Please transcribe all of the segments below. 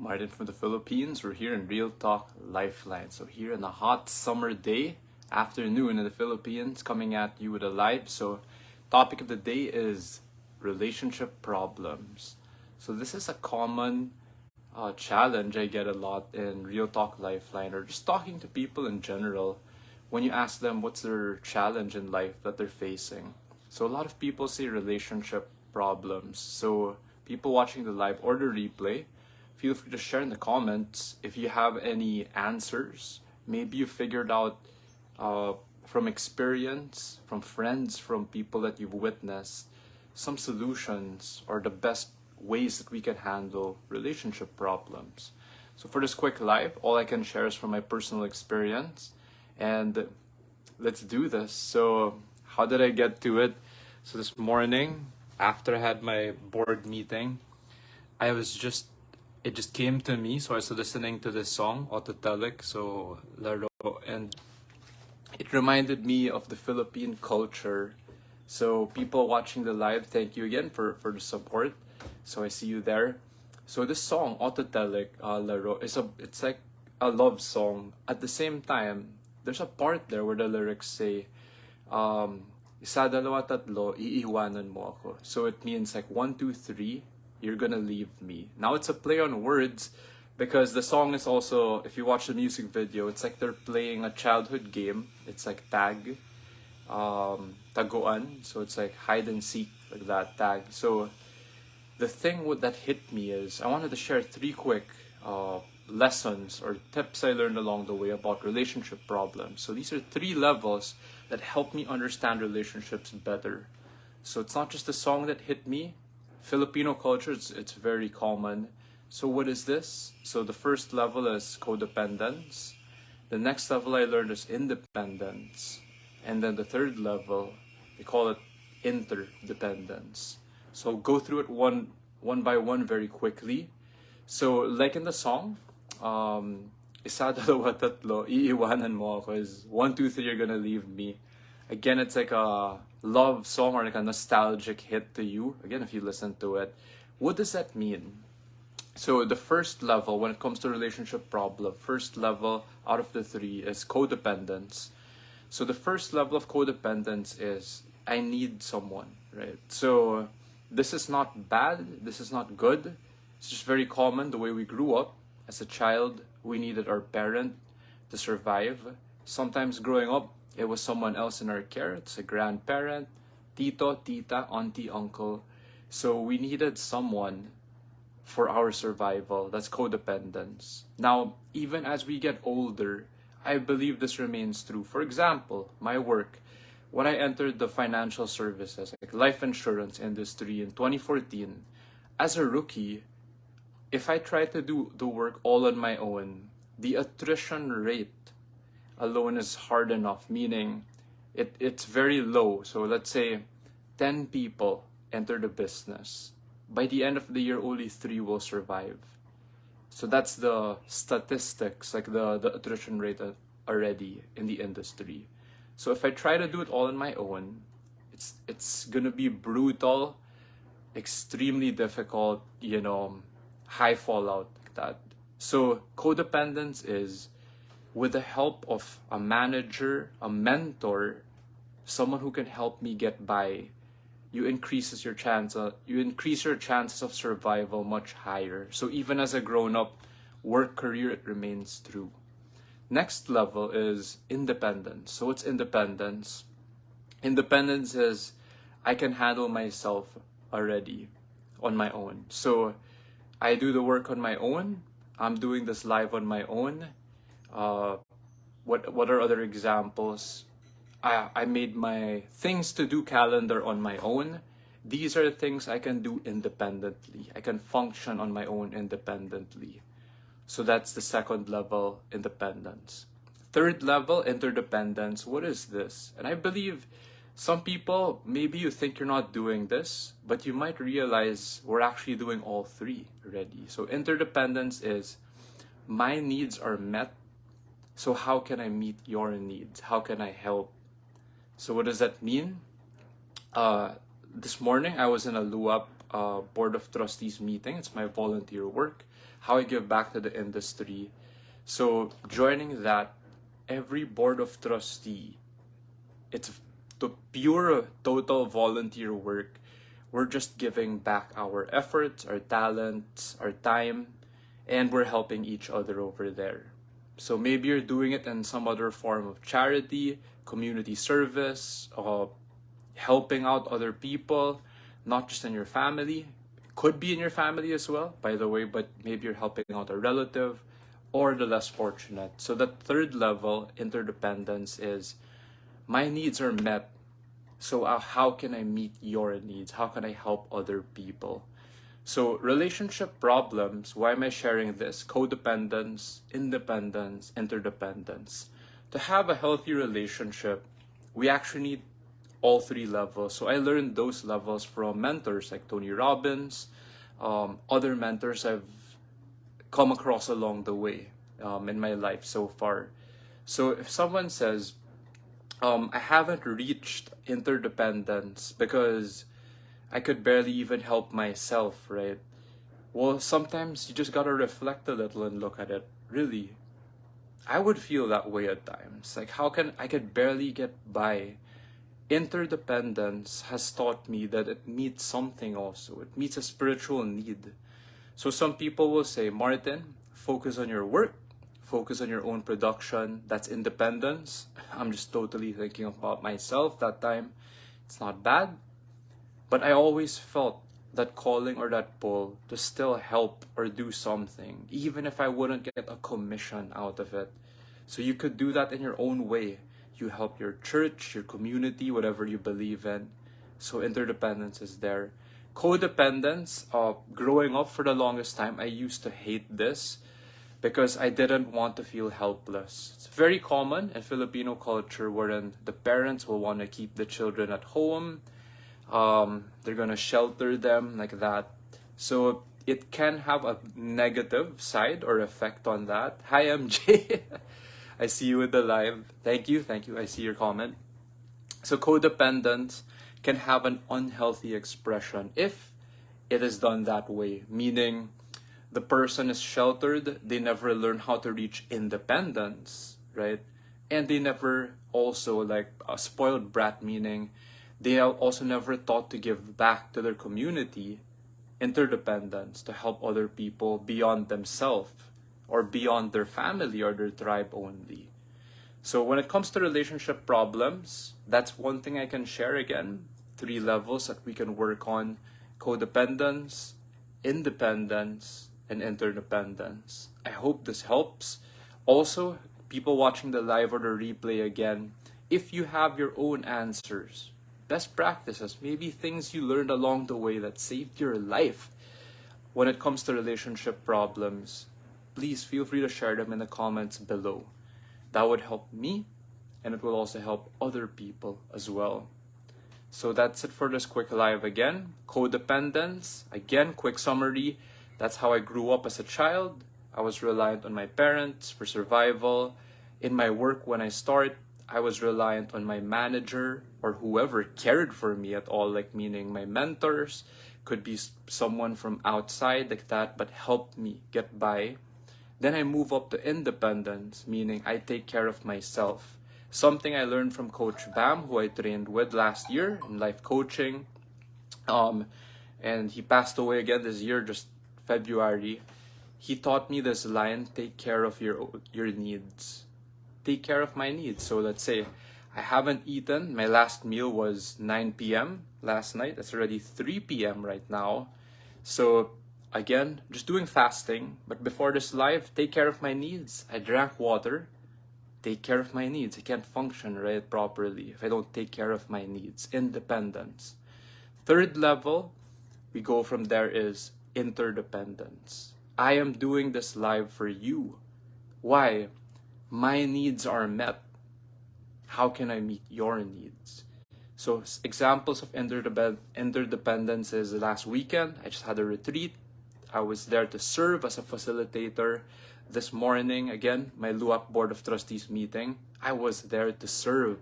Martin from the Philippines. We're here in Real Talk Lifeline. So here on a hot summer day, afternoon in the Philippines, coming at you with a live. So topic of the day is relationship problems. So this is a common challenge I get a lot in Real Talk Lifeline or just talking to people in general when you ask them what's their challenge in life that they're facing. So a lot of people say relationship problems. So people watching the live or the replay, feel free to share in the comments if you have any answers. Maybe you figured out from experience, from friends, from people that you've witnessed, some solutions or the best ways that we can handle relationship problems. So for this quick live, all I can share is from my personal experience, and let's do this. So how did I get to it? So this morning, after I had my board meeting, it just came to me. So I was listening to this song, Autotelic, so Laro, and it reminded me of the Philippine culture. So people watching the live, thank you again for the support. So I see you there. So this song, Autotelic, Laro, it's like a love song. At the same time, there's a part there where the lyrics say, isa, dalawa, tatlo, iiwanan mo ako. So it means like 1, 2, 3, you're gonna leave me. Now it's a play on words because the song is also, if you watch the music video, it's like they're playing a childhood game. It's like tag, taguan. So it's like hide and seek, like that, tag. So the thing that hit me is I wanted to share 3 quick lessons or tips I learned along the way about relationship problems. So these are 3 levels that help me understand relationships better. So it's not just the song that hit me. Filipino culture, it's very common. So what is this? So the first level is codependence. The next level I learned is independence. And then the third level, they call it interdependence. So go through it one by one very quickly. So like in the song, isa, dalawa, tatlo, iiwanan mo ako is 1, 2, 3, you're gonna leave me. Again, it's like a love song or like a nostalgic hit to you. Again, if you listen to it, what does that mean? So the first level when it comes to relationship problem, first level out of the 3 is codependence. So the first level of codependence is I need someone, right? So this is not bad, this is not good. It's just very common the way we grew up. As a child, we needed our parent to survive. Sometimes growing up, it was someone else in our care. It's a grandparent, tito, tita, auntie, uncle. So we needed someone for our survival. That's codependence. Now, even as we get older, I believe this remains true. For example, my work, when I entered the financial services, like life insurance industry in 2014, as a rookie, if I try to do the work all on my own, the attrition rate alone is hard enough, meaning it's very low. So let's say 10 people enter the business. By the end of the year, only 3 will survive. So that's the statistics, like the attrition rate already in the industry. So if I try to do it all on my own, it's gonna be brutal, extremely difficult, high fallout like that. So codependence is with the help of a manager, a mentor, someone who can help me get by, you increase your chances of survival much higher. So even as a grown-up, work career, it remains true. Next level is independence. So what's independence? Independence is I can handle myself already on my own. So I do the work on my own. I'm doing this live on my own. What are other examples? I made my things to do calendar on my own. These are things I can do independently. I can function on my own independently. So that's the second level, independence. Third level, interdependence. What is this? And I believe some people, maybe you think you're not doing this, but you might realize we're actually doing all 3 already. So interdependence is my needs are met. So how can I meet your needs? How can I help? So what does that mean? This morning I was in a luap Board of Trustees meeting. It's my volunteer work, how I give back to the industry. So joining that, every Board of Trustee, it's the pure total volunteer work. We're just giving back our efforts, our talents, our time, and we're helping each other over there. So maybe you're doing it in some other form of charity, community service, helping out other people, not just in your family. Could be in your family as well, by the way, but maybe you're helping out a relative or the less fortunate. So the third level, interdependence, is my needs are met. So how can I meet your needs? How can I help other people? So relationship problems, why am I sharing this? Codependence, independence, interdependence. To have a healthy relationship, we actually need all three levels. So I learned those levels from mentors like Tony Robbins, other mentors I've come across along the way in my life so far. So if someone says, I haven't reached interdependence because I could barely even help myself, right? Well, sometimes you just gotta reflect a little and look at it. Really, I would feel that way at times. Like, how can I could barely get by? Interdependence has taught me that it meets something also. It meets a spiritual need. So some people will say, Martin, focus on your work, focus on your own production. That's independence. I'm just totally thinking about myself that time. It's not bad. But I always felt that calling or that pull to still help or do something, even if I wouldn't get a commission out of it. So you could do that in your own way. You help your church, your community, whatever you believe in. So interdependence is there. Codependence, growing up for the longest time, I used to hate this because I didn't want to feel helpless. It's very common in Filipino culture wherein the parents will want to keep the children at home. They're gonna shelter them like that. So it can have a negative side or effect on that. Hi MJ, I see you in the live. Thank you. I see your comment. So codependence can have an unhealthy expression if it is done that way, meaning the person is sheltered, they never learn how to reach independence, right? And they never also, like a spoiled brat, meaning they are also never taught to give back to their community, interdependence, to help other people beyond themselves or beyond their family or their tribe only. So when it comes to relationship problems, that's one thing I can share again. 3 levels that we can work on: codependence, independence, and interdependence. I hope this helps. Also, people watching the live or the replay again, if you have your own answers, best practices, maybe things you learned along the way that saved your life when it comes to relationship problems, please feel free to share them in the comments below. That would help me, and it will also help other people as well. So that's it for this quick live again. Codependence, again, quick summary. That's how I grew up as a child. I was reliant on my parents for survival. In my work when I start, I was reliant on my manager or whoever cared for me at all, like meaning my mentors, could be someone from outside like that, but helped me get by. Then I move up to independence, meaning I take care of myself. Something I learned from Coach Bam, who I trained with last year in life coaching. And he passed away again this year, just February. He taught me this line: take care of your needs. Take care of my needs. So let's say I haven't eaten. My last meal was 9 p.m. last night. It's already 3 p.m. right now. So again, just doing fasting. But before this live, take care of my needs. I drank water. Take care of my needs. I can't function right properly if I don't take care of my needs. Independence. Third level, we go from there is interdependence. I am doing this live for you. Why? My needs are met. How can I meet your needs? So examples of interdependence is last weekend, I just had a retreat. I was there to serve as a facilitator. This morning, again, my LUAP Board of Trustees meeting, I was there to serve.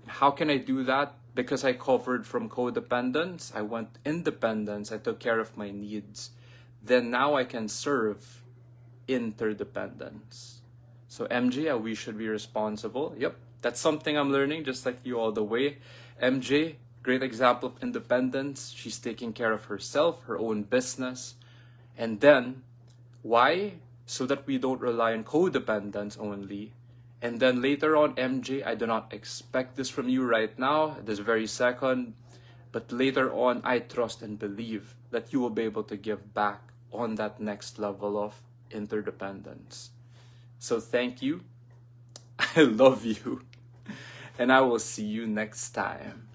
How can I do that? because I covered from codependence, I went independence, I took care of my needs. Then now I can serve interdependence. So MJ, we should be responsible. Yep, that's something I'm learning, just like you all the way. MJ, great example of independence. She's taking care of herself, her own business. And then, why? So that we don't rely on codependence only. And then later on, MJ, I do not expect this from you right now, this very second. But later on, I trust and believe that you will be able to give back on that next level of interdependence. So thank you. I love you. And I will see you next time.